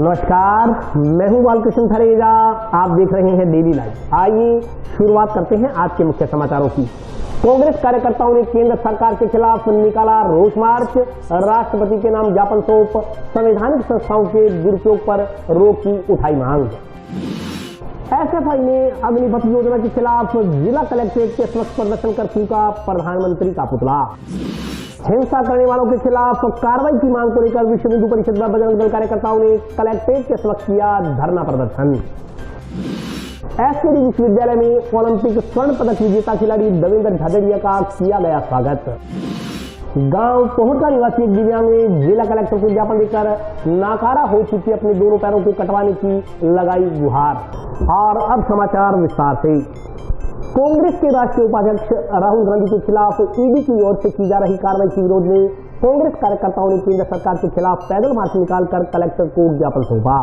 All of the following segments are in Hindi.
नमस्कार, मैं हूं बालकृष्ण थरेजा। आप देख रहे हैं डेली लाइव। आइए शुरुआत करते हैं आज के मुख्य समाचारों की। कांग्रेस कार्यकर्ताओं ने केंद्र सरकार के खिलाफ निकाला रोष मार्च। राष्ट्रपति के नाम ज्ञापन सौंप संवैधानिक संस्थाओं के दुरुपयोग पर रोक की उठाई मांग। एसएफआई ने अग्निपथ योजना के खिलाफ जिला कलेक्ट्रेट के समक्ष प्रदर्शन कर फूंका प्रधानमंत्री का पुतला। हिंसा करने वालों के खिलाफ कार्रवाई की मांग को लेकर विश्व हिंदू परिषद व बजरंग दल कार्यकर्ताओं ने कलेक्ट्रेट के समक्ष किया धरना प्रदर्शन। एसकेडी विश्वविद्यालय में ओलंपिक स्वर्ण पदक विजेता खिलाड़ी देवेंद्र झाझड़िया का किया गया स्वागत। गांव पोहटा निवासी एक दिव्यांग ने जिला कलेक्टर को ज्ञापन देकर नाकारा हो चुकी अपने दोनों पैरों को कटवाने की लगाई गुहार। और अब समाचार विस्तार से। कांग्रेस के राष्ट्रीय उपाध्यक्ष राहुल गांधी के खिलाफ ईडी की ओर से की जा रही कार्रवाई के विरोध में कांग्रेस कार्यकर्ताओं ने केंद्र सरकार के खिलाफ पैदल मार्च निकालकर कलेक्टर को ज्ञापन सौंपा।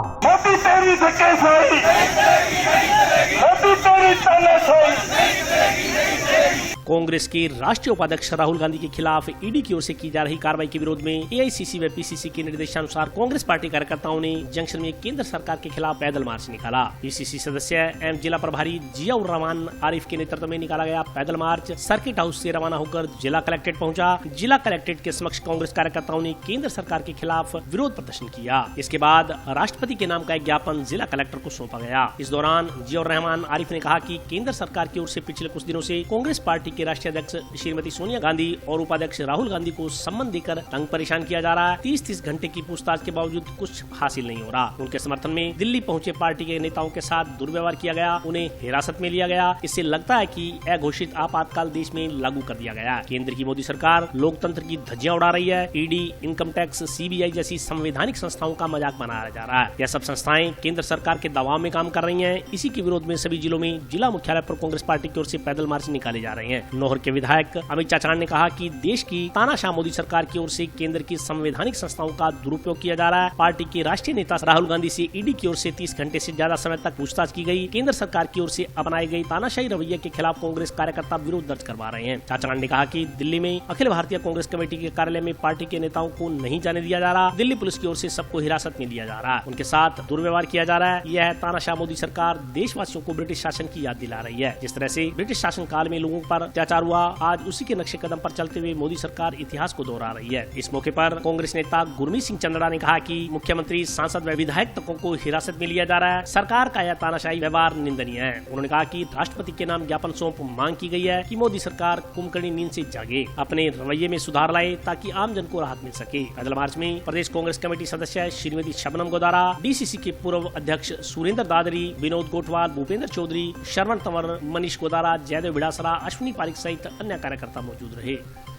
कांग्रेस के राष्ट्रीय उपाध्यक्ष राहुल गांधी के खिलाफ ईडी की ओर से की जा रही कार्रवाई के विरोध में एआईसीसी व पीसीसी के निर्देशानुसार कांग्रेस पार्टी कार्यकर्ताओं ने जंक्शन में केंद्र सरकार के खिलाफ पैदल मार्च निकाला। पीसीसी सदस्य एवं जिला प्रभारी जियाउर रहमान आरिफ के नेतृत्व में निकाला गया पैदल मार्च सर्किट हाउस से रवाना होकर जिला कलेक्ट्रेट पहुंचा। जिला कलेक्ट्रेट के समक्ष कांग्रेस कार्यकर्ताओं ने केंद्र सरकार के खिलाफ विरोध प्रदर्शन किया। इसके बाद राष्ट्रपति के नाम का एक ज्ञापन जिला कलेक्टर को सौंपा गया। इस दौरान जियाउर रहमान आरिफ ने कहा कि केंद्र सरकार की ओर से पिछले कुछ दिनों से कांग्रेस पार्टी के राष्ट्रीय अध्यक्ष श्रीमती सोनिया गांधी और उपाध्यक्ष राहुल गांधी को सम्मन देकर तंग परेशान किया जा रहा है। 30 घंटे की पूछताछ के बावजूद कुछ हासिल नहीं हो रहा। उनके समर्थन में दिल्ली पहुंचे पार्टी के नेताओं के साथ दुर्व्यवहार किया गया, उन्हें हिरासत में लिया गया। इससे लगता है कि अघोषित आपातकाल देश में लागू कर दिया गया है। केंद्र की मोदी सरकार लोकतंत्र की धज्जियां उड़ा रही है। ईडी, इनकम टैक्स, सीबीआई जैसी संवैधानिक संस्थाओं का मजाक बनाया जा रहा है। यह सब संस्थाएं केंद्र सरकार के दबाव में काम कर रही है। इसी के विरोध में सभी जिलों में जिला मुख्यालय पर कांग्रेस पार्टी की ओर से पैदल मार्च निकाले जा रहे हैं। नौहर के विधायक अमित चाचान ने कहा कि देश की तानाशाह मोदी सरकार की ओर से केंद्र की संवैधानिक संस्थाओं का दुरुपयोग किया जा रहा है। पार्टी के राष्ट्रीय नेता राहुल गांधी से ईडी की ओर से 30 घंटे से ज्यादा समय तक पूछताछ की गई। केंद्र सरकार की ओर से अपनाई गई तानाशाही रवैये के खिलाफ कांग्रेस कार्यकर्ता विरोध दर्ज करवा रहे हैं। चाचान ने कहा कि दिल्ली में अखिल भारतीय कांग्रेस कमेटी के कार्यालय में पार्टी के नेताओं को नहीं जाने दिया जा रहा। दिल्ली पुलिस की ओर से सबको हिरासत में लिया जा रहा है, उनके साथ दुर्व्यवहार किया जा रहा है। यह तानाशाह मोदी सरकार देशवासियों को ब्रिटिश शासन की याद दिला रही है। जिस तरह से ब्रिटिश शासन काल में लोगों पर अत्याचार हुआ, आज उसी के नक्शे कदम पर चलते हुए मोदी सरकार इतिहास को दोहरा रही है। इस मौके पर कांग्रेस नेता गुरमीत सिंह चंद्रा ने कहा कि मुख्यमंत्री, सांसद व विधायक तकों को हिरासत में लिया जा रहा है। सरकार का यह तानाशाही व्यवहार निंदनीय है। उन्होंने कहा कि राष्ट्रपति के नाम ज्ञापन सौंप मांग की गई है कि मोदी सरकार कुंभकर्णी नींद से जागे, अपने रवैये में सुधार लाए ताकि आम जन को राहत मिल सके। पैदल मार्च में प्रदेश कांग्रेस कमेटी सदस्य श्रीमती शबनम गोदारा, डीसीसी के पूर्व अध्यक्ष सुरेंद्र दादरी, विनोद गोटवाल, भूपेंद्र चौधरी, श्रवण तंवर, मनीष गोदारा, जयदेव बिड़ासरा, अश्विनी पारिक सहित अन्य कार्यकर्ता मौजूद रहे।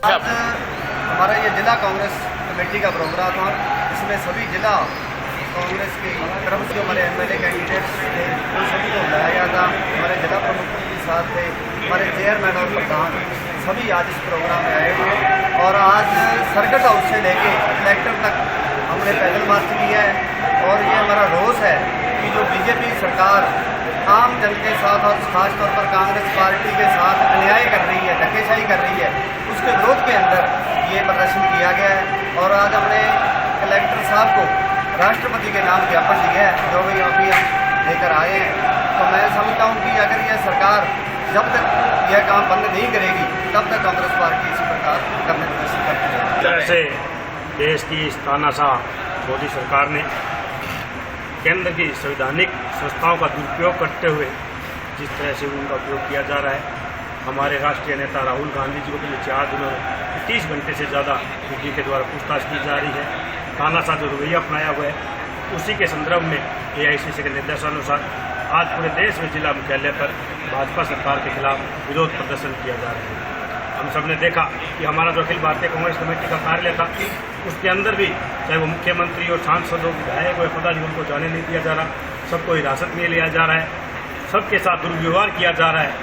आज हमारा ये जिला कांग्रेस कमेटी का प्रोग्राम था। इसमें सभी जिला कांग्रेस की तरफ से हमारे एमएलए कैंडिडेट्स थे, उन सभी को बुलाया गया था। हमारे जिला प्रमुख के साथ थे, हमारे चेयरमैन और प्रधान सभी आज इस प्रोग्राम में आए हुए। और आज सर्किट हाउस से लेके कलेक्टर तक हमने पैदल मार्च किया है। और ये हमारा रोष है कि जो बीजेपी सरकार आम जन के साथ और खासतौर पर कांग्रेस पार्टी के साथ अन्याय कर रही है, धक्केशाही कर रही है, उसके विरोध के अंदर ये प्रदर्शन किया गया है। और आज हमने कलेक्टर साहब को राष्ट्रपति के नाम ज्ञापन दिया है, जो भी अभी हम लेकर आए हैं। तो मैं समझता हूँ कि अगर यह सरकार जब तक यह काम बंद नहीं करेगी, तब तक कांग्रेस पार्टी इसी प्रकार करने की कोशिश करती है। जैसे देश की तानाशाह मोदी सरकार ने केंद्र की संवैधानिक संस्थाओं का दुरुपयोग करते हुए जिस तरह से उनका उपयोग किया जा रहा है, हमारे राष्ट्रीय नेता राहुल गांधी जी को पिछले 4 दिनों में 30 घंटे से ज़्यादा ईडी के द्वारा पूछताछ की जा रही है। तानाशाह जो रवैया अपनाया हुआ है, उसी के संदर्भ में एआईसीसी के निर्देशानुसार आज पूरे देश में जिला मुख्यालय पर भाजपा सरकार के खिलाफ विरोध प्रदर्शन किया जा रहा है। हम सब ने देखा कि हमारा जो अखिल भारतीय कांग्रेस कमेटी का कार्यालय था, उसके अंदर भी चाहे वो मुख्यमंत्री और सांसदों, विधायक और पदाधिकारियों को जाने नहीं दिया जा रहा, सबको हिरासत में लिया जा रहा है, सबके साथ दुर्व्यवहार किया जा रहा है।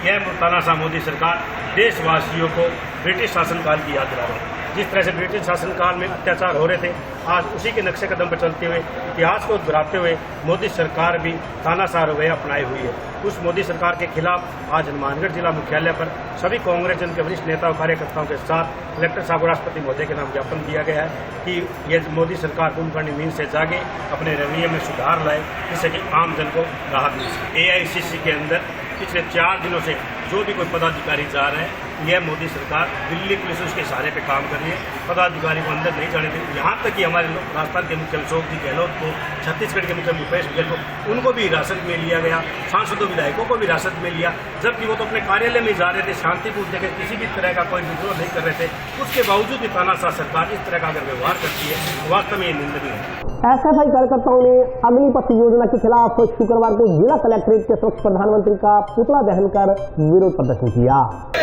यह तानाशाह मोदी सरकार देशवासियों को ब्रिटिश शासनकाल की याद दिला रही है। जिस तरह से ब्रिटिश शासनकाल में अत्याचार हो रहे थे, आज उसी के नक्शे कदम पर चलते हुए, इतिहास को दोहराते हुए मोदी सरकार भी तानाशाह रवैया अपनाई हुई है। उस मोदी सरकार के खिलाफ आज हनुमानगढ़ जिला मुख्यालय पर सभी कांग्रेस जन के वरिष्ठ नेता और कार्यकर्ताओं के साथ कलेक्टर साहब राष्ट्रपति महोदय के नाम ज्ञापन दिया गया है कि ये मोदी सरकार कुंभकर्णी नींद से जागे, अपने रवैये में सुधार लाए, जिससे कि आम जन को राहत मिल सके। AICC के अंदर पिछले 4 दिनों से जो भी कोई पदाधिकारी जा रहे हैं, यह मोदी सरकार दिल्ली पुलिस उसके सहारे पे काम कर रही है। पदाधिकारी को अंदर नहीं जाने देती। यहाँ तक कि हमारे लोग राजस्थान के मुख्यमंत्री अशोक जी गहलोत को, छत्तीसगढ़ के मुख्यमंत्री भूपेश बघेल को, उनको भी हिरासत में लिया गया, सांसदों विधायकों को भी हिरासत में लिया, जबकि वो तो अपने कार्यालय में जा रहे थे, शांतिपूर्ण जगह, किसी भी तरह का कोई विद्रोह नहीं कर रहे थे। उसके बावजूद भी तानाशाह सरकार इस तरह का अगर व्यवहार करती है, वास्तव में ये निंदनीय है। SFI कार्यकर्ताओं ने अग्निपथ योजना के खिलाफ शुक्रवार को जिला कलेक्ट्रेट के समक्ष प्रधानमंत्री का पुतला दहन कर विरोध प्रदर्शन किया।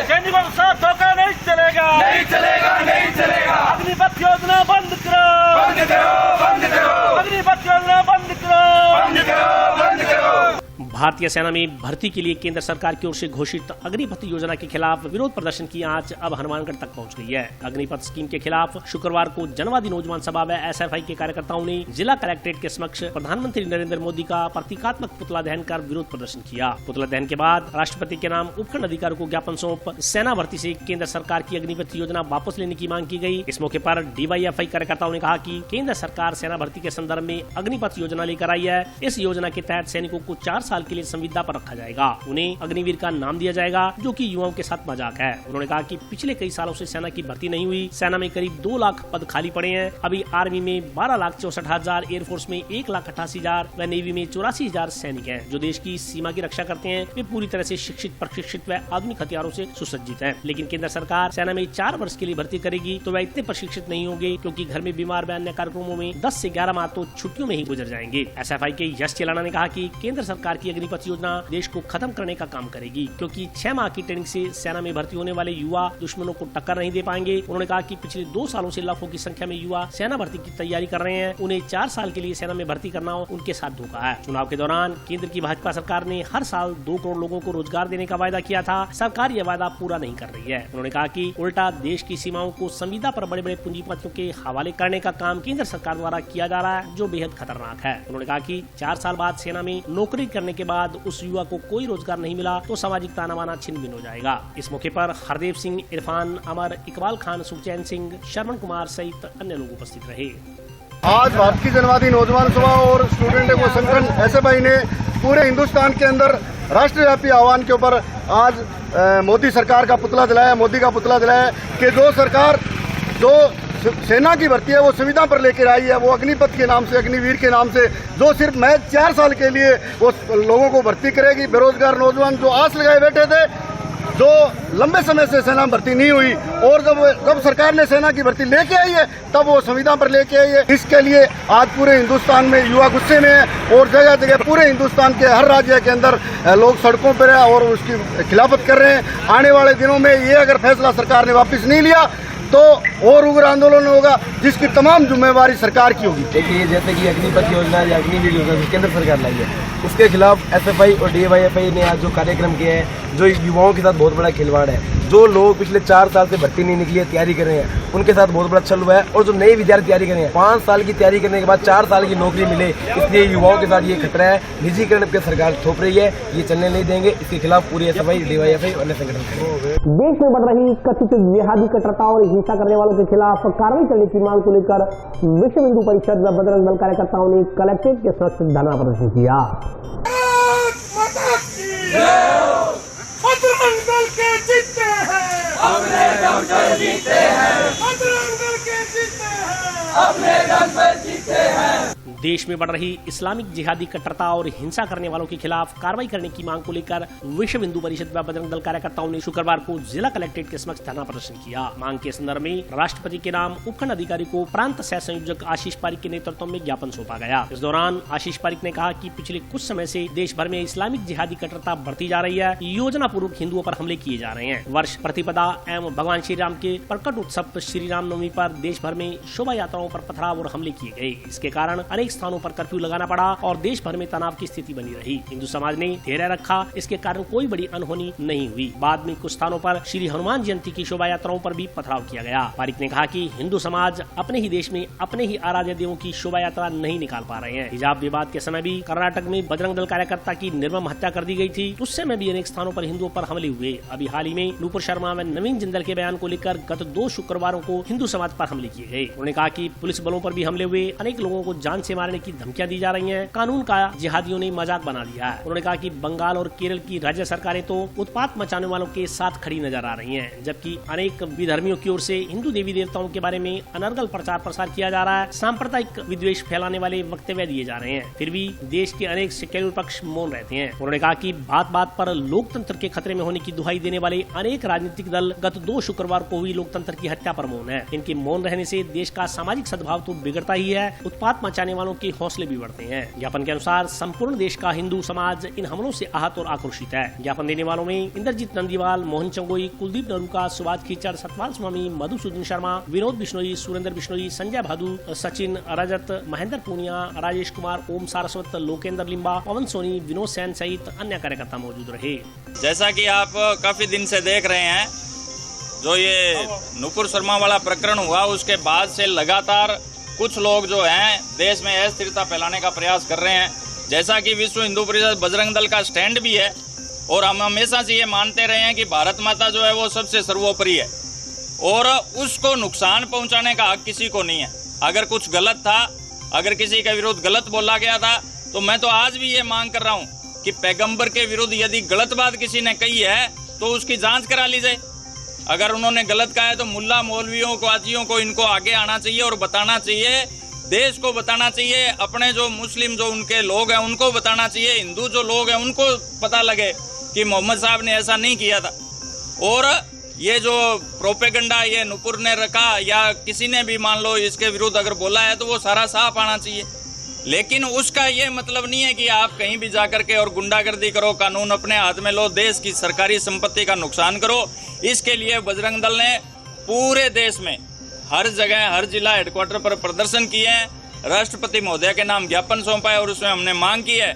सैनिकों के साथ धोखा नहीं चलेगा, नहीं चलेगा, नहीं चलेगा। अग्निपथ योजना बंद करो, बंद करो, बंद करो। अग्निपथ योजना बंद करो, बंद करो, बंद करो। भारतीय सेना में भर्ती के लिए केंद्र सरकार की ओर से घोषित अग्निपथ योजना के खिलाफ विरोध प्रदर्शन की आंच अब हनुमानगढ़ तक पहुंच गई है। अग्निपथ स्कीम के खिलाफ शुक्रवार को जनवादी नौजवान सभा में SFI के कार्यकर्ताओं ने जिला कलेक्ट्रेट के समक्ष प्रधानमंत्री नरेंद्र मोदी का प्रतीकात्मक पुतला दहन कर विरोध प्रदर्शन किया। पुतला दहन के बाद राष्ट्रपति के नाम उपखंड अधिकारी को ज्ञापन सौंप सेना भर्ती से केंद्र सरकार की अग्निपथ योजना वापस लेने की मांग की गई। इस मौके पर DYFI कार्यकर्ताओं ने कहा कि केंद्र सरकार सेना भर्ती के संदर्भ में अग्निपथ योजना लेकर आई है। इस योजना के तहत सैनिकों को 4 साल के लिए संविदा पर रखा जाएगा। उन्हें अग्निवीर का नाम दिया जाएगा, जो कि युवाओं के साथ मजाक है। उन्होंने कहा कि पिछले कई सालों से सेना की भर्ती नहीं हुई। सेना में करीब 2 लाख पद खाली पड़े हैं। अभी आर्मी में 12,64,000, एयरफोर्स में 1,88,000 व नेवी में 84,000 सैनिक हैं, जो देश की सीमा की रक्षा करते हैं। वे पूरी तरह से शिक्षित, प्रशिक्षित व आधुनिक हथियारों से सुसज्जित हैं। लेकिन केंद्र सरकार सेना में 4 वर्ष के लिए भर्ती करेगी तो वह इतने प्रशिक्षित नहीं होंगे, क्योंकि घर में बीमार व अन्य कार्यक्रमों में 10 से 11 माह तो छुट्टियों में ही गुजर जाएंगे। SFI के यश चेलाना ने कहा कि केंद्र सरकार की अग्निपथ योजना देश को खत्म करने का काम करेगी, क्योंकि 6 माह की ट्रेनिंग से सेना में भर्ती होने वाले युवा दुश्मनों को टक्कर नहीं दे पाएंगे। उन्होंने कहा कि पिछले 2 सालों से लाखों की संख्या में युवा सेना भर्ती की तैयारी कर रहे हैं। उन्हें 4 साल के लिए सेना में भर्ती करना उनके साथ धोखा है। चुनाव के दौरान केंद्र की भाजपा सरकार ने हर साल 2 करोड़ लोगों को रोजगार देने का वायदा किया था। सरकार यह वायदा पूरा नहीं कर रही है। उन्होंने कहा कि उल्टा देश की सीमाओं को संविदा पर बड़े बड़े पूंजीपतियों के हवाले करने का काम केंद्र सरकार द्वारा किया जा रहा है, जो बेहद खतरनाक है। उन्होंने कहा कि 4 साल बाद सेना में नौकरी करने के बाद उस युवा को कोई रोजगार नहीं मिला तो सामाजिक ताना बाना छिन्न भिन्न हो जाएगा। इस मौके पर हरदेव सिंह, इरफान, अमर, इकबाल खान, सुखचैन सिंह, श्रवण कुमार सहित अन्य लोग उपस्थित रहे। आज भारतीय जनवादी नौजवान सभा और स्टूडेंट एवं संगठन SFI ने पूरे हिंदुस्तान के अंदर राष्ट्रव्यापी आह्वान के ऊपर आज मोदी सरकार का पुतला जलाया, मोदी का पुतला जलाया कि जो सरकार जो सेना की भर्ती है वो सुविधा पर लेकर आई है, वो अग्निपथ के नाम से, अग्निवीर के नाम से, जो सिर्फ महज 4 साल के लिए वो लोगों को भर्ती करेगी। बेरोजगार नौजवान जो आस लगाए बैठे थे, जो लंबे समय से सेना भर्ती नहीं हुई, और जब सरकार ने सेना की भर्ती लेके आई है तब वो संविदा पर लेके आई है। इसके लिए आज पूरे हिंदुस्तान में युवा गुस्से में है और जगह जगह पूरे हिंदुस्तान के हर राज्य के अंदर लोग सड़कों पर है और उसकी खिलाफत कर रहे हैं। आने वाले दिनों में ये अगर फैसला सरकार ने वापस नहीं लिया तो और उग्र आंदोलन होगा, जिसकी तमाम जिम्मेवारी सरकार की होगी। देखिए, जैसे कि अग्निपथ योजना या अग्निवीर योजना जो केंद्र सरकार लाई है, उसके खिलाफ SFI और DYFI ने आज जो कार्यक्रम किया है, जो युवाओं के साथ बहुत बड़ा खिलवाड़ है। जो लोग पिछले 4 साल से भर्ती नहीं निकली है, तैयारी कर रहे हैं, उनके साथ बहुत बड़ा छल हुआ है। और जो नए विद्यार्थी तैयारी कर रहे हैं, 5 साल की तैयारी करने के बाद 4 साल की नौकरी मिले, इसलिए युवाओं के साथ ये खतरा है। निजीकरण पे सरकार थोप रही है, ये चलने नहीं देंगे। इसके खिलाफ पूरी SFI, DYFI और अन्य संगठन देश में बढ़ रही कथित जिहादी कट्टरता और हिंसा करने वालों के खिलाफ कार्रवाई करने की मांग को लेकर विश्व हिंदू परिषद व बजरंग दल कार्यकर्ताओं ने कलेक्ट्रेट के समक्ष धरना प्रदर्शन किया। बजरंग दल के जीते हैं, अपने दम पर जीते हैं। बजरंग दल के जीते हैं, अपने दम पर जीते हैं। देश में बढ़ रही इस्लामिक जिहादी कट्टरता और हिंसा करने वालों के खिलाफ कार्रवाई करने की मांग को लेकर विश्व हिंदू परिषद व बजरंग दल कार्यकर्ताओं ने शुक्रवार को जिला कलेक्ट्रेट के समक्ष धरना प्रदर्शन किया। मांग के संदर्भ में राष्ट्रपति के नाम उपखंड अधिकारी को प्रांत सह संयोजक आशीष पारिक के नेतृत्व में ज्ञापन सौंपा गया। इस दौरान आशीष पारिक ने कहा कि पिछले कुछ समय से देश भर में इस्लामिक जिहादी कट्टरता बढ़ती जा रही है। योजना पूर्वक हिंदुओं पर हमले किए जा रहे हैं। वर्ष प्रतिपदा एवं भगवान श्री राम के प्रकट उत्सव श्री राम नवमी पर देश भर में शोभा यात्राओं पर पथराव और हमले किए गए। इसके कारण अनेक अनेक स्थानों पर कर्फ्यू लगाना पड़ा और देश भर में तनाव की स्थिति बनी रही। हिंदू समाज ने धैर्य रखा, इसके कारण कोई बड़ी अनहोनी नहीं हुई। बाद में कुछ स्थानों पर श्री हनुमान जयंती की शोभा यात्राओं पर भी पथराव किया गया। पारिक ने कहा कि हिंदू समाज अपने ही देश में अपने ही आराध्य देवों की शोभा यात्रा नहीं निकाल पा रहे हैं। हिजाब विवाद के समय भी कर्नाटक में बजरंग दल कार्यकर्ता की निर्मम हत्या कर दी गई थी। उस समय भी अनेक स्थानों पर हिंदुओं पर हमले हुए। अभी हाल ही में नूपुर शर्मा व नवीन जिंदल के बयान को लेकर गत 2 शुक्रवारों को हिंदू समाज पर हमले किए गए। उन्होंने कहा कि पुलिस बलों पर भी हमले हुए, अनेक लोगों को जान से मारने की धमकियां दी जा रही हैं, कानून का जिहादियों ने मजाक बना दिया है। उन्होंने कहा कि बंगाल और केरल की राज्य सरकारें तो उत्पात मचाने वालों के साथ खड़ी नजर आ रही हैं, जबकि अनेक विधर्मियों की ओर से हिंदू देवी देवताओं के बारे में अनर्गल प्रचार प्रसार किया जा रहा है। सांप्रदायिक विद्वेष फैलाने वाले वक्तव्य दिए जा रहे हैं, फिर भी देश के अनेक सेक्युलर पक्ष मौन रहते हैं। उन्होंने कहा कि बात बात पर लोकतंत्र के खतरे में होने की दुहाई देने वाले अनेक राजनीतिक दल गत 2 शुक्रवार को हुई लोकतंत्र की हत्या पर मौन है। इनके मौन रहने से देश का सामाजिक सद्भाव तो बिगड़ता ही है, उत्पात मचाने वालों के हौसले भी बढ़ते हैं। ज्ञापन के अनुसार संपूर्ण देश का हिंदू समाज इन हमलों से आहत और आक्रोशित है। ज्ञापन देने वालों में इंद्रजीत नंदीवाल, मोहन चंगोई, कुलदीप नरूका, सुभाष खीचड़, सतपाल स्वामी, मधुसूदन शर्मा, विनोद बिश्नोई, सुरेंद्र बिश्नोई, संजय भादु, सचिन रजत, महेंद्र पूनिया, राजेश कुमार, ओम सारस्वत, लोकेंद्र लिम्बा, पवन सोनी, विनोद सैन सहित अन्य कार्यकर्ता मौजूद रहे। जैसा कि आप काफी दिन से देख रहे हैं, जो ये नूपुर शर्मा वाला प्रकरण हुआ उसके बाद से लगातार कुछ लोग जो हैं देश में अस्थिरता फैलाने का प्रयास कर रहे हैं। जैसा कि विश्व हिंदू परिषद बजरंग दल का स्टैंड भी है और हम हमेशा से ये मानते रहे हैं कि भारत माता जो है वो सबसे सर्वोपरि है और उसको नुकसान पहुंचाने का हक किसी को नहीं है। अगर कुछ गलत था, अगर किसी के विरुद्ध गलत बोला गया था, तो मैं तो आज भी ये मांग कर रहा हूँ कि पैगंबर के विरुद्ध यदि गलत बात किसी ने कही है तो उसकी जांच करा ली जाए। अगर उन्होंने गलत कहा है तो मुल्ला मौलवियों को, आजियों को इनको आगे आना चाहिए और बताना चाहिए, देश को बताना चाहिए, अपने जो मुस्लिम जो उनके लोग हैं उनको बताना चाहिए, हिंदू जो लोग हैं उनको पता लगे कि मोहम्मद साहब ने ऐसा नहीं किया था। और ये जो प्रोपेगेंडा ये नुपुर ने रखा या किसी ने भी मान लो इसके विरुद्ध अगर बोला है तो वो सारा साफ आना चाहिए। लेकिन उसका ये मतलब नहीं है कि आप कहीं भी जाकर के और गुंडागर्दी करो, कानून अपने हाथ में लो, देश की सरकारी संपत्ति का नुकसान करो। इसके लिए बजरंग दल ने पूरे देश में हर जगह, हर जिला हेडक्वार्टर पर प्रदर्शन किए हैं। राष्ट्रपति महोदय के नाम ज्ञापन सौंपा है और उसमें हमने मांग की है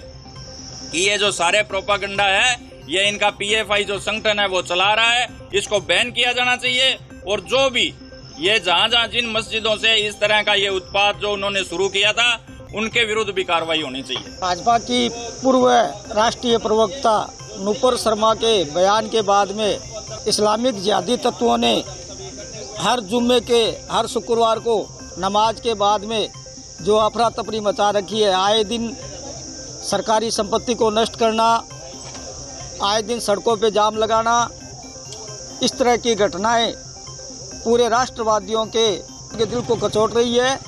कि ये जो सारे प्रोपागेंडा है, ये इनका PFI जो संगठन है वो चला रहा है, इसको बैन किया जाना चाहिए। और जो भी ये जहां जिन मस्जिदों से इस तरह का ये उत्पात जो उन्होंने शुरू किया था उनके विरुद्ध भी कार्रवाई होनी चाहिए। भाजपा की पूर्व राष्ट्रीय प्रवक्ता नूपुर शर्मा के बयान के बाद में इस्लामिक जिहादी तत्वों ने हर जुम्मे के हर शुक्रवार को नमाज के बाद में जो अफरा तफरी मचा रखी है, आए दिन सरकारी संपत्ति को नष्ट करना, आए दिन सड़कों पे जाम लगाना, इस तरह की घटनाएं पूरे राष्ट्रवादियों के दिल को कचोट रही है।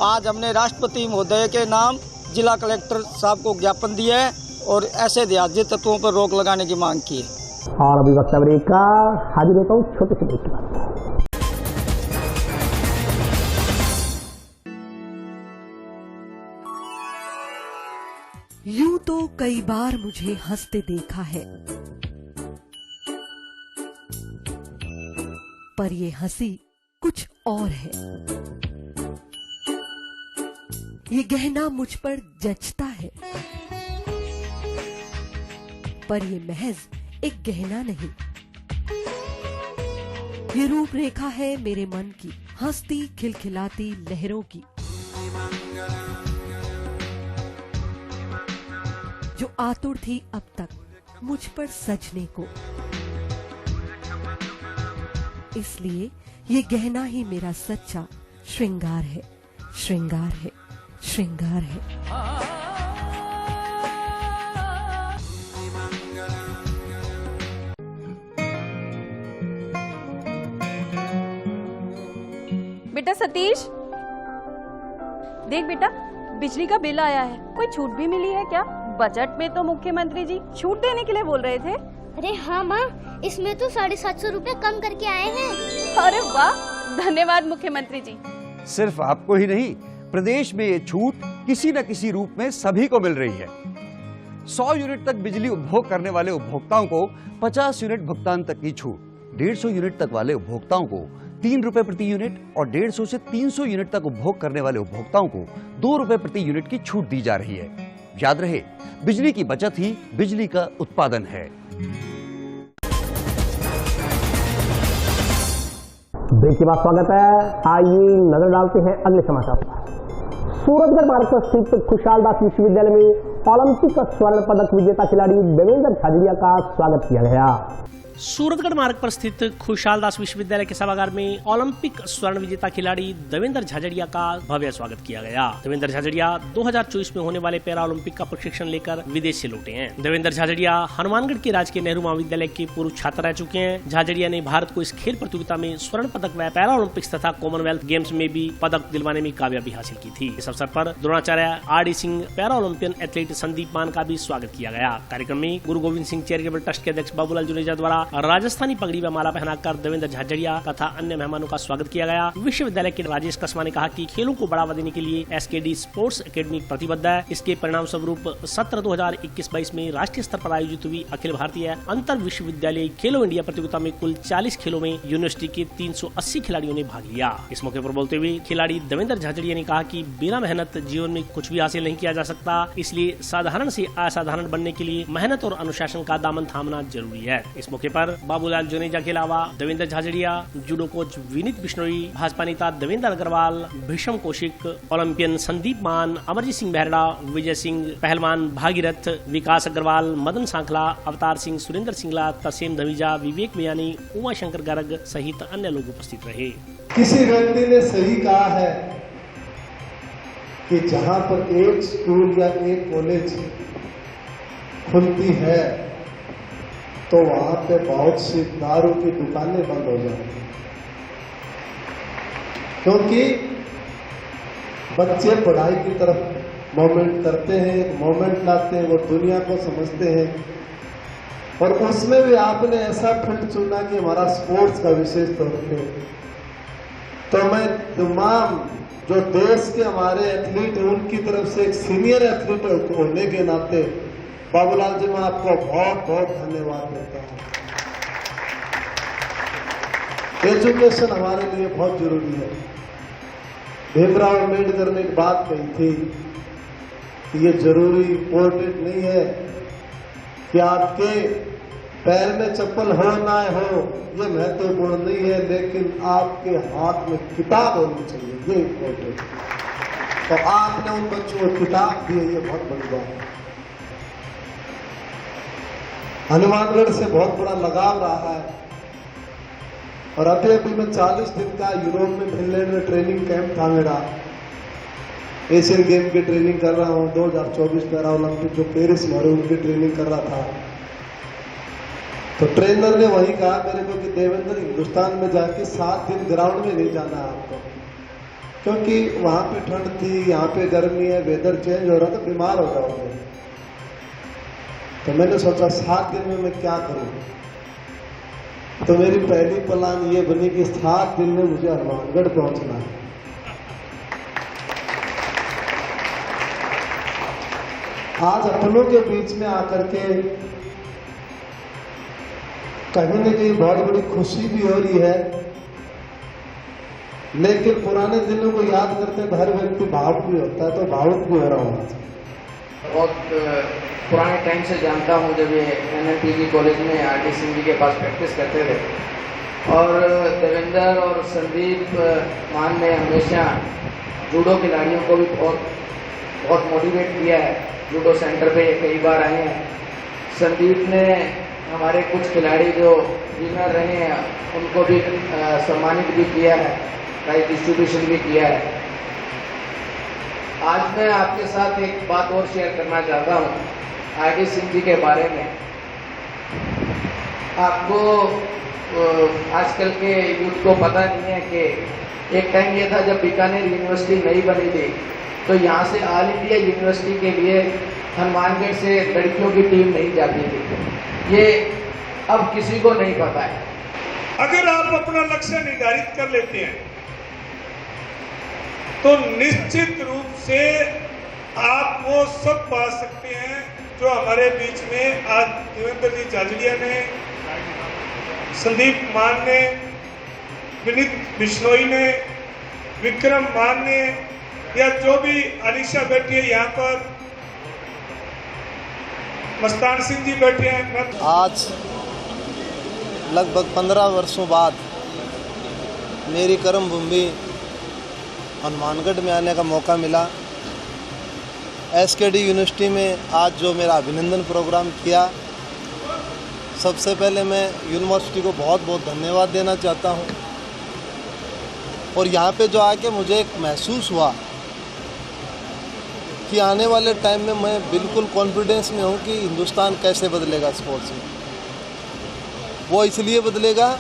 आज हमने राष्ट्रपति महोदय के नाम जिला कलेक्टर साहब को ज्ञापन दिया है और ऐसे जिहादी तत्वों पर रोक लगाने की मांग की है। और अभी वक्त ब्रेक का, हाजिर होता हूँ छोटे से ब्रेक के बाद। यूं तो कई बार मुझे हंसते देखा है, पर ये हंसी कुछ और है। ये गहना मुझ पर जचता है, पर ये महज एक गहना नहीं, ये रूपरेखा है मेरे मन की, हंसती खिलखिलाती लहरों की, जो आतुर थी अब तक मुझ पर सजने को। इसलिए ये गहना ही मेरा सच्चा श्रृंगार है, श्रृंगार है, श्रृंगार है। बेटा सतीश, देख बेटा, बिजली का बिल आया है, कोई छूट भी मिली है क्या? बजट में तो मुख्यमंत्री जी छूट देने के लिए बोल रहे थे। अरे हाँ माँ, इसमें तो 750 रुपए कम करके आए हैं। अरे वाह, धन्यवाद मुख्यमंत्री जी। सिर्फ आपको ही नहीं, प्रदेश में ये छूट किसी न किसी रूप में सभी को मिल रही है। 100 यूनिट तक बिजली उपभोग करने वाले उपभोक्ताओं को 50 यूनिट भुगतान तक की छूट, 150 यूनिट तक वाले उपभोक्ताओं को 3 रुपए प्रति यूनिट और 150 से 300 यूनिट तक उपभोग करने वाले उपभोक्ताओं को 2 रुपए प्रति यूनिट की छूट दी जा रही है। याद रहे, बिजली की बचत ही बिजली का उत्पादन है। ब्रेक के बाद स्वागत है। आइए नजर डालते हैं अगले समाचार पर। सूरजगढ़ मार्ग पर स्थित खुशहाल दास विश्वविद्यालय में ओलंपिक स्वर्ण पदक विजेता खिलाड़ी देवेंद्र झाझड़िया का स्वागत किया गया। सूरतगढ़ मार्ग पर स्थित खुशहाल दास विश्वविद्यालय के सभागार में ओलंपिक स्वर्ण विजेता खिलाड़ी देवेंद्र झाझड़िया का भव्य स्वागत किया गया। देवेंद्र झाझड़िया 2024 में होने वाले पैरा ओलंपिक का प्रशिक्षण लेकर विदेश से लौटे हैं। देवेंद्र झाझड़िया हनुमानगढ़ के राजकीय नेहरू महाविद्यालय के पूर्व छात्र रह चुके हैं। झाझड़िया ने भारत को इस खेल प्रतियोगिता में स्वर्ण पदक व पैरा ओलंपिक्स तथा कॉमनवेल्थ गेम्स में भी पदक दिलवाने में कामयाबी हासिल की थी। इस अवसर पर Dronacharya RD. Singh, para Olympian athlete Sandeep मान का भी स्वागत किया गया। कार्यक्रम में गुरु गोविंद सिंह चैरिटेबल ट्रस्ट के अध्यक्ष बाबूलाल जुनेजा द्वारा राजस्थानी पगड़ी व माला पहनाकर देवेंद्र झाझड़िया तथा अन्य मेहमानों का स्वागत किया गया। विश्वविद्यालय के राजेश कसमा ने कहा कि खेलों को बढ़ावा देने के लिए एसकेडी स्पोर्ट्स एकेडमी प्रतिबद्ध है। इसके परिणाम स्वरूप सत्र 2021-22 में राष्ट्रीय स्तर पर आयोजित हुई अखिल भारतीय अंतर विश्वविद्यालय खेलो इंडिया प्रतियोगिता में कुल 40 खेलों में यूनिवर्सिटी के 380 खिलाड़ियों ने भाग लिया। इस मौके पर बोलते हुए खिलाड़ी देवेंद्र झाझड़िया ने कहा कि बिना मेहनत जीवन में कुछ भी हासिल नहीं किया जा सकता, इसलिए साधारण से असाधारण बनने के लिए मेहनत और अनुशासन का दामन थामना जरूरी है। इस मौके पर बाबूलाल जुनेजा के अलावा देवेंद्र झाझड़िया, जूडो कोच विनीत बिश्नोई, भाजपा नेता देवेंद्र अग्रवाल, भीषम कौशिक, ओलंपियन संदीप मान, अमरजीत सिंह बेहरा, विजय सिंह, पहलवान भागीरथ, विकास अग्रवाल, मदन सांखला, अवतार सिंह, सुरेंद्र सिंगला, तसेम धमीजा, विवेक मियानी, उमा शंकर गर्ग सहित अन्य लोग उपस्थित रहे। किसी व्यक्ति ने सही कहा है कि जहां पर एक स्कूल या एक कॉलेज खुलती है तो वहां पे बहुत सी दारू की दुकानें बंद हो जाती हैं, क्योंकि बच्चे पढ़ाई की तरफ मोमेंट करते हैं, एक मोमेंट लाते हैं, वो दुनिया को समझते हैं। और उसमें भी आपने ऐसा फील्ड चुना कि हमारा स्पोर्ट्स का विशेष तौर पे, तो मैं तमाम जो देश के हमारे एथलीट हैं उनकी तरफ से एक सीनियर एथलीट होने के नाते बाबूलाल जी मैं आपको बहुत बहुत धन्यवाद देता हूं। एजुकेशन हमारे लिए बहुत जरूरी है। भीमराव अम्बेडकर ने एक बात कही थी कि ये जरूरी इंपॉर्टेंट नहीं है कि आपके पैर में चप्पल हो ना हो, ये महत्वपूर्ण नहीं है, लेकिन आपके हाथ में किताब होनी चाहिए, ये इंपॉर्टेंट है। तो आपने उन बच्चों को किताब दी है, ये बहुत बड़ी बात है। हनुमानगढ़ से बहुत बड़ा लगाव रहा है और अभी मैं 40 दिन का यूरोप में फिनलैंड में ट्रेनिंग कैंप था मेरा। एशियन गेम की ट्रेनिंग कर रहा हूँ, 2024 पैरा ओलंपिक जो पेरिस में हो रहे उनकी ट्रेनिंग कर रहा था। तो ट्रेनर ने वही कहा मेरे को कि देवेंद्र हिंदुस्तान में जाके 7 दिन ग्राउंड में नहीं जाना है आपको, क्योंकि वहां पे ठंड थी, यहाँ पे गर्मी है, वेदर चेंज हो रहा था, बीमार हो जाओगे। तो मैंने सोचा 7 दिन में मैं क्या करूं, तो मेरी पहली प्लान ये बनी कि 7 दिन में मुझे हनुमानगढ़ पहुंचना है। आज अपनों के बीच में आकर के कहीं न कहीं बहुत बड़ी खुशी भी हो रही है, लेकिन पुराने दिनों को याद करते हर व्यक्ति भावुक भी होता है, तो भावुक भी हो रहा हूँ। बहुत पुराने टाइम से जानता हूँ, जब ये NNPG कॉलेज में आर.डी. सिंह जी के पास प्रैक्टिस करते थे, और देवेंद्र और संदीप मान ने हमेशा जूडो खिलाड़ियों को भी बहुत मोटिवेट किया है। जूडो सेंटर पे कई बार आए हैं। संदीप ने हमारे कुछ खिलाड़ी जो विनर रहे हैं उनको भी सम्मानित भी किया है, प्राइज डिस्ट्रीब्यूशन भी किया है। आज मैं आपके साथ एक बात और शेयर करना चाहता हूँ आर.डी. सिंह जी के बारे में। आपको आजकल के यूथ को पता नहीं है कि एक टाइम ये था जब बीकानेर यूनिवर्सिटी नई बनी थी, तो यहाँ से ऑल इंडिया यूनिवर्सिटी के लिए हनुमानगढ़ से लड़कियों की टीम नहीं जाती थी। ये अब किसी को नहीं पता है। अगर आप अपना लक्ष्य निर्धारित कर लेते हैं तो निश्चित रूप से आप वो सब पा सकते हैं जो हमारे बीच में आज देवेंद्र जी झाझड़िया ने, संदीप मान ने, विनीत बिश्नोई ने, विक्रम मान ने, या जो भी अलीशा बैठी है यहाँ पर, मस्तान सिंह जी बैठे हैं। आज लगभग 15 वर्षों बाद मेरी कर्म भूमि हनुमानगढ़ में आने का मौका मिला। एसकेडी यूनिवर्सिटी में आज जो मेरा अभिनंदन प्रोग्राम किया, सबसे पहले मैं यूनिवर्सिटी को बहुत बहुत धन्यवाद देना चाहता हूँ। और यहाँ पे जो आके मुझे एक महसूस हुआ कि आने वाले टाइम में मैं बिल्कुल कॉन्फिडेंस में हूँ कि हिंदुस्तान कैसे बदलेगा स्पोर्ट्स में। वो इसलिए बदलेगा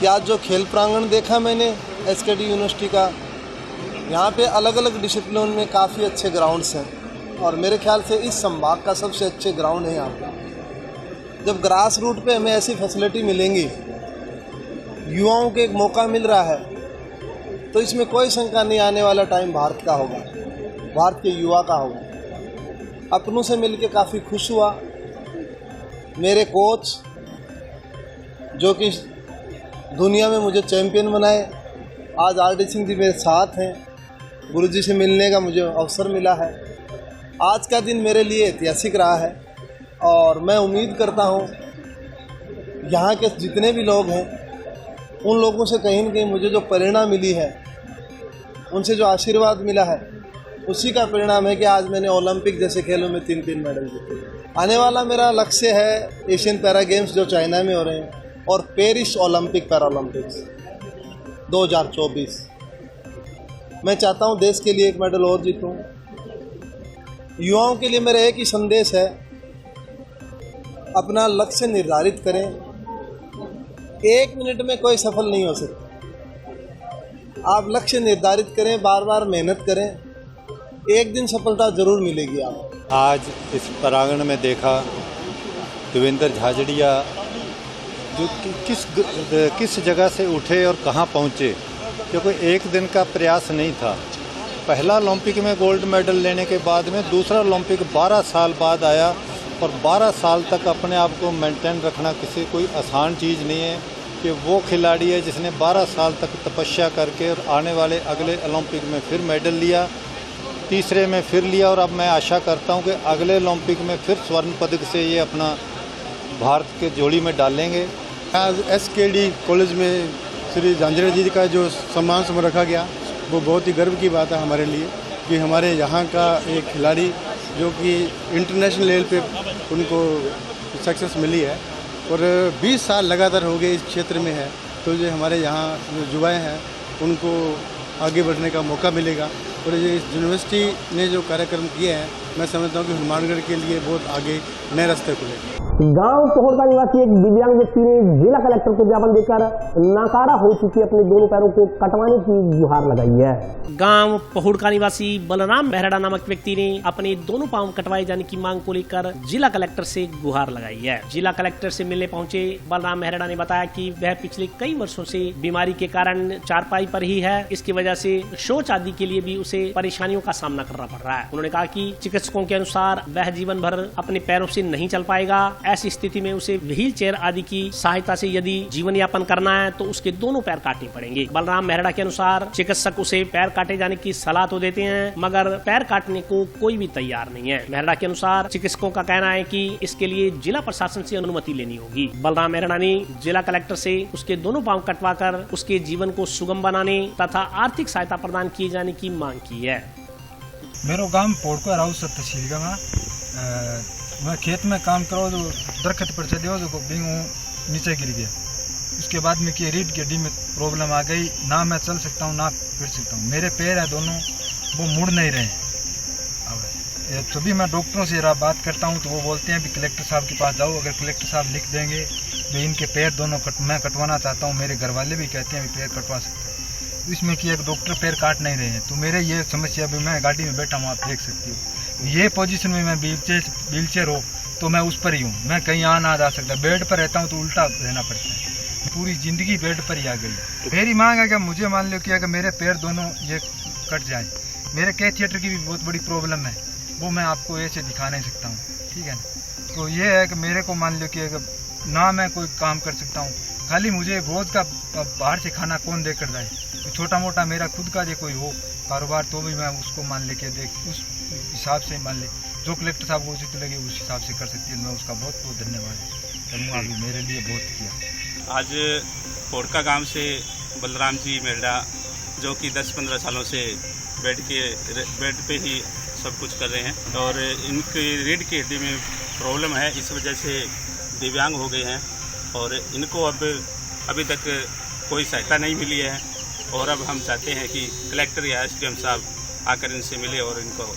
कि आज जो खेल प्रांगण देखा मैंने एसकेडी यूनिवर्सिटी का, यहाँ पे अलग अलग डिसिप्लिन में काफ़ी अच्छे ग्राउंड्स हैं और मेरे ख्याल से इस संभाग का सबसे अच्छे ग्राउंड है यहाँ पे। जब ग्रास रूट पे हमें ऐसी फैसिलिटी मिलेंगी, युवाओं को एक मौका मिल रहा है, तो इसमें कोई शंका नहीं, आने वाला टाइम भारत का होगा, भारत के युवा का होगा। अपनों से मिलके काफ़ी खुश हुआ। मेरे कोच जो कि दुनिया में मुझे चैंपियन बनाए, आज आर.डी. सिंह जी मेरे साथ हैं। गुरुजी से मिलने का मुझे अवसर मिला है। आज का दिन मेरे लिए ऐतिहासिक रहा है और मैं उम्मीद करता हूँ यहाँ के जितने भी लोग हैं, उन लोगों से कहीं न कहीं मुझे जो प्रेरणा मिली है, उनसे जो आशीर्वाद मिला है, उसी का परिणाम है कि आज मैंने ओलंपिक जैसे खेलों में 3 मेडल जीते। आने वाला मेरा लक्ष्य है एशियन पैरा गेम्स जो चाइना में हो रहे हैं और पेरिस ओलंपिक पैरालंपिक्स 2024। मैं चाहता हूं देश के लिए 1 मेडल और जीतूं। युवाओं के लिए मेरा एक ही संदेश है, अपना लक्ष्य निर्धारित करें। 1 मिनट में कोई सफल नहीं हो सकता। आप लक्ष्य निर्धारित करें, बार बार मेहनत करें, एक दिन सफलता जरूर मिलेगी आपको। आज इस प्रांगण में देखा देवेंद्र झाझड़िया जो किस जगह से उठे और कहां पहुंचे, क्योंकि एक दिन का प्रयास नहीं था। पहला ओलंपिक में गोल्ड मेडल लेने के बाद में दूसरा ओलंपिक 12 साल बाद आया और 12 साल तक अपने आप को मेंटेन रखना किसी कोई आसान चीज़ नहीं है कि वो खिलाड़ी है जिसने 12 साल तक तपस्या करके और आने वाले अगले ओलंपिक में फिर मेडल लिया, तीसरे में फिर लिया और अब मैं आशा करता हूं कि अगले ओलंपिक में फिर स्वर्ण पदक से ये अपना भारत के झोली में डालेंगे। आज एसकेडी कॉलेज में श्री झांझड़िया जी का जो सम्मान समारोह रखा गया, वो बहुत ही गर्व की बात है हमारे लिए कि हमारे यहाँ का एक खिलाड़ी जो कि इंटरनेशनल लेवल पे उनको सक्सेस मिली है और 20 साल लगातार हो गए इस क्षेत्र में है, तो जो हमारे यहाँ जो युवाएँ हैं उनको आगे बढ़ने का मौका मिलेगा। और ये यूनिवर्सिटी ने जो कार्यक्रम किए हैं, मैं समझता हूँ कि हनुमानगढ़ के लिए बहुत आगे नए रास्ते खुले। गांव पोहड़ का निवासी एक दिव्यांग व्यक्ति ने जिला कलेक्टर को ज्ञापन देकर नाकारा हो चुकी अपने दोनों पैरों को कटवाने की गुहार लगाई है। गांव पोहड़ का निवासी बलराम मेहरा नामक व्यक्ति ने अपने दोनों पांव कटवाए जाने की मांग को लेकर जिला कलेक्टर से गुहार लगाई है। जिला कलेक्टर से मिलने पहुंचे बलराम मेहरा ने बताया कि वह पिछले कई वर्षों से बीमारी के कारण चारपाई पर ही है। इसकी वजह से शौच आदि के लिए भी उसे परेशानियों का सामना करना पड़ रहा है। उन्होंने कहा कि चिकित्सकों के अनुसार वह जीवन भर अपने पैरों से नहीं चल पाएगा। ऐसी स्थिति में उसे व्हील चेयर आदि की सहायता से यदि जीवन यापन करना है तो उसके दोनों पैर काटने पड़ेंगे। बलराम मेहरा के अनुसार चिकित्सक उसे पैर काटे जाने की सलाह तो देते हैं, मगर पैर काटने को कोई भी तैयार नहीं है। मेहरा के अनुसार चिकित्सकों का कहना है कि इसके लिए जिला प्रशासन से अनुमति लेनी होगी। बलराम मेहरा ने जिला कलेक्टर से उसके दोनों पांव कटवाकर उसके जीवन को सुगम बनाने तथा आर्थिक सहायता प्रदान किए जाने की मांग की है। मेरो गांव पोड़को राउ तहसील का मैं खेत में काम करो तो दरख्त पर चढ़े हो तो बिंगू नीचे गिर गया। उसके बाद में कि रीढ़ की हड्डी में प्रॉब्लम आ गई, ना मैं चल सकता हूँ ना फिर सकता हूँ। मेरे पैर है दोनों, वो मुड़ नहीं रहे। अब सभी मैं डॉक्टरों से बात करता हूँ तो वो बोलते हैं भी कलेक्टर साहब के पास जाओ। अगर कलेक्टर साहब लिख देंगे तो इनके पैर दोनों मैं कटवाना चाहता हूँ। मेरे घर वाले भी कहते हैं भी पैर कटवा सकते हैं। इसमें कि एक डॉक्टर पैर काट नहीं रहे हैं, तो मेरे ये समस्या भी, मैं गाड़ी में बैठा हूँ, आप देख सकती हो ये पोजीशन में मैं व्हील चेयर हो तो मैं उस पर ही हूँ, मैं कहीं आ ना जा सकता। बेड पर रहता हूँ तो उल्टा रहना पड़ता है। पूरी जिंदगी बेड पर ही आ गई। मेरी मांग है कि मुझे मान लो कि अगर मेरे पैर दोनों ये कट जाए, मेरे कैथिएटर की भी बहुत बड़ी प्रॉब्लम है, वो मैं आपको ऐसे दिखा नहीं सकता हूँ, ठीक है ना। तो ये है कि मेरे को मान लो कि अगर ना मैं कोई काम कर सकता हूँ, खाली मुझे रोज का बाहर से खाना कौन देकर जाए, तो छोटा मोटा मेरा खुद का जो कोई हो कारोबार तो भी मैं उसको मान लेके उस हिसाब से मान ले जो कलेक्टर साहब को उचित लगे उस हिसाब से कर सकती है। मैं उसका बहुत बहुत धन्यवाद करूँगा, अभी मेरे लिए बहुत किया। आज पोड़का गांव से बलराम जी मेड़ा जो कि 10-15 सालों से बेड पे ही सब कुछ कर रहे हैं और इनकी रीढ़ की हड्डी में प्रॉब्लम है, इस वजह से दिव्यांग हो गए हैं और इनको अब अभी तक कोई सहायता नहीं मिली है और अब हम चाहते हैं कि कलेक्टर या SDM साहब आकर इनसे मिले और इनको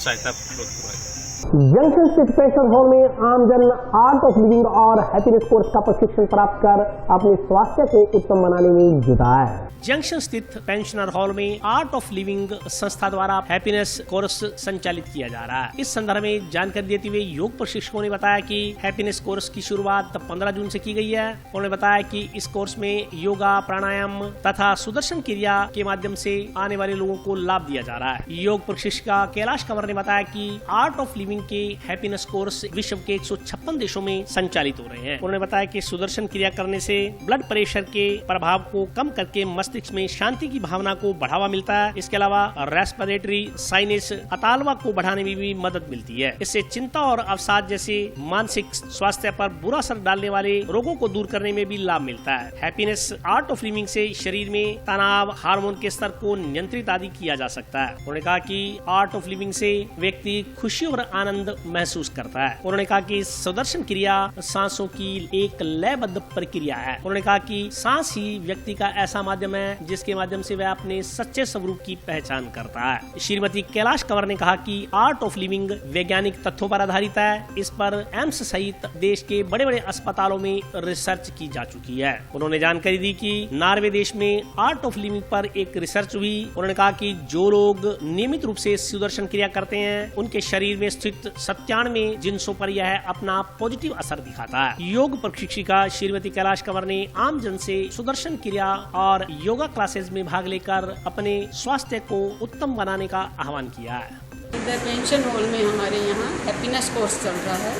सहायता करवाए। जंक्शन स्थित पेंशन हॉल में आमजन आर्ट ऑफ लिविंग और हैप्पीनेस कोर्स का प्रशिक्षण प्राप्त कर अपने स्वास्थ्य को उत्तम बनाने में जुटा है। जंक्शन स्थित पेंशनर हॉल में आर्ट ऑफ लिविंग संस्था द्वारा हैप्पीनेस कोर्स संचालित किया जा रहा है। इस संदर्भ में जानकारी देते हुए योग प्रशिक्षकों ने बताया कि हैप्पीनेस कोर्स की शुरुआत 15 जून से की गई है। उन्होंने बताया कि इस कोर्स में योगा, प्राणायाम तथा सुदर्शन क्रिया के माध्यम से आने वाले लोगों को लाभ दिया जा रहा है। योग प्रशिक्षिका कैलाश कंवर ने बताया कि आर्ट ऑफ लिविंग के हैप्पीनेस कोर्स विश्व के 156 देशों में संचालित हो रहे हैं। उन्होंने बताया कि सुदर्शन क्रिया करने से ब्लड प्रेशर के प्रभाव को कम करके मस्तिष्क में शांति की भावना को बढ़ावा मिलता है। इसके अलावा रेस्पिरेटरी साइनस अतालवा को बढ़ाने में भी मदद मिलती है। इससे चिंता और अवसाद जैसे मानसिक स्वास्थ्य पर बुरा असर डालने वाले रोगों को दूर करने में भी लाभ मिलता है। हैप्पीनेस आर्ट ऑफ लिविंग से शरीर में तनाव, हार्मोन के स्तर को नियंत्रित आदि किया जा सकता है। उन्होंने कहा कि आर्ट ऑफ लिविंग से व्यक्ति खुशी और आनंद महसूस करता है। उन्होंने कहा कि सुदर्शन क्रिया सांसों की एक लयबद्ध प्रक्रिया है। उन्होंने कहा कि सांस ही व्यक्ति का ऐसा माध्यम है जिसके माध्यम से वह अपने सच्चे स्वरूप की पहचान करता है। श्रीमती कैलाश कंवर ने कहा कि आर्ट ऑफ लिविंग वैज्ञानिक तथ्यों पर आधारित है। इस पर एम्स सहित देश के बड़े बड़े अस्पतालों में रिसर्च की जा चुकी है। उन्होंने जानकारी दी कि नॉर्वे देश में आर्ट ऑफ लिविंग पर एक रिसर्च हुई। उन्होंने कहा कि जो लोग नियमित रूप से सुदर्शन क्रिया करते हैं उनके शरीर में स्थित 97 जिन्सों पर यह अपना पॉजिटिव असर दिखाता है। योग प्रशिक्षिका श्रीमती कैलाश कंवर ने आम जन से सुदर्शन क्रिया और योगा क्लासेस में भाग लेकर अपने स्वास्थ्य को उत्तम बनाने का आह्वान किया है। इधर पेंशन हॉल में हमारे यहाँ हैप्पीनेस कोर्स चल रहा है।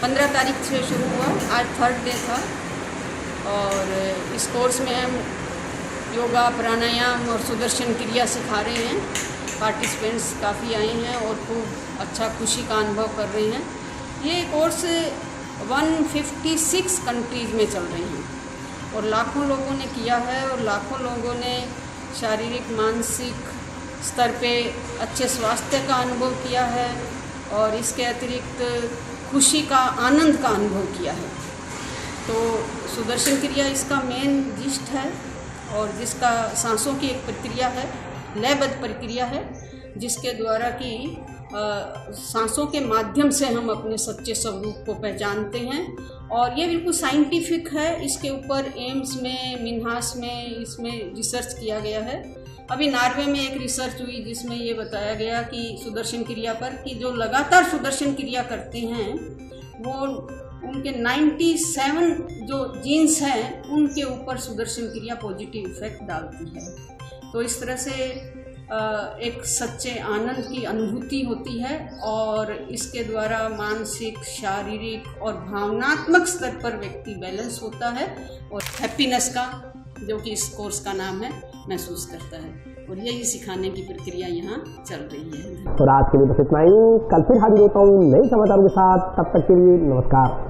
15 तारीख से शुरू हुआ, आज 3rd डे था और इस कोर्स में हम योगा, प्राणायाम और सुदर्शन क्रिया सिखा रहे हैं। पार्टिसिपेंट्स काफ़ी आए हैं और खूब अच्छा खुशी का अनुभव कर रहे हैं। ये कोर्स 156 कंट्रीज में चल रहे हैं और लाखों लोगों ने किया है और लाखों लोगों ने शारीरिक, मानसिक स्तर पे अच्छे स्वास्थ्य का अनुभव किया है और इसके अतिरिक्त खुशी का, आनंद का अनुभव किया है। तो सुदर्शन क्रिया इसका मेन जिस्ट है और जिसका सांसों की एक प्रक्रिया है, लयबद्ध प्रक्रिया है, जिसके द्वारा कि सांसों के माध्यम से हम अपने सच्चे स्वरूप को पहचानते हैं और ये बिल्कुल साइंटिफिक है। इसके ऊपर एम्स में, मिन्हास में इसमें रिसर्च किया गया है। अभी नॉर्वे में एक रिसर्च हुई जिसमें ये बताया गया कि सुदर्शन क्रिया पर कि जो लगातार सुदर्शन क्रिया करते हैं वो उनके 97 जो जीन्स हैं उनके ऊपर सुदर्शन क्रिया पॉजिटिव इफेक्ट डालती है। तो इस तरह से एक सच्चे आनंद की अनुभूति होती है और इसके द्वारा मानसिक, शारीरिक और भावनात्मक स्तर पर व्यक्ति बैलेंस होता है और हैप्पीनेस का, जो कि इस कोर्स का नाम है, महसूस करता है और यही सिखाने की प्रक्रिया यहाँ चल रही है। तो आज के लिए बस इतना ही। कल फिर हाजिर होता हूँ नए समाचारों के साथ। तब तक के लिए नमस्कार।